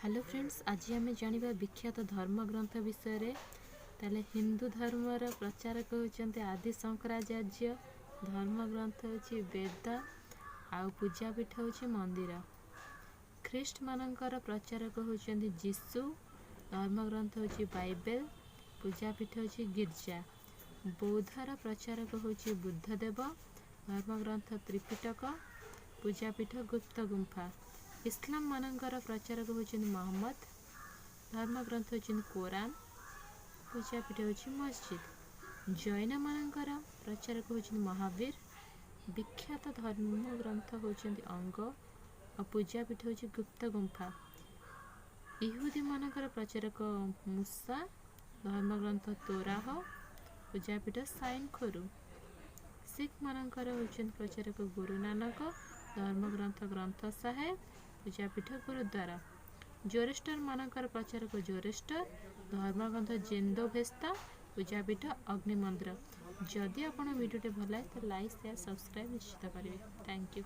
Hello friends, आज आम जाना विख्यात धर्मग्रंथ विषय। ताले हिंदू धर्मर प्रचारक होती आदि शंकराचार्य। धर्मग्रंथ होची वेद, आउ पूजापीठ होची मंदिर। ख्रीस्ट मानकर प्रचारक होती जीसु। धर्मग्रंथ होची बाइबल, पूजापीठ होची गिर्जा। बौद्धर प्रचारक होची बुद्धदेव। धर्मग्रंथ त्रिपिटक, पूजापीठ गुप्त गुंफा। इस्लाम मानकर प्रचारक होती मोहम्मद। धर्मग्रंथ होती कोरान, पूजापीठ होती मस्जिद। जैन मानकर प्रचारक होती महावीर। विख्यात धर्मग्रंथ होती अंग और पूजापीठ होती गुप्त गुंफा। इहुदी मानकर प्रचारक मूसा। धर्मग्रंथ तोराह, पूजापीठ साइन खोरु। सिख मानकर होती प्रचारक गुरु नानक। धर्मग्रंथ ग्रंथ साहेब, पूजापीठ गुरुद्वारा। जोरेस्टर मानकर प्रचारक जोरेस्टर। धर्मग्रंथ जेंदो भेस्ता, पूजापीठ अग्नि मंदिर। जदि आपण वीडियो भल लाइक शेयर सब्सक्राइब निश्चित करेंगे। Thank you.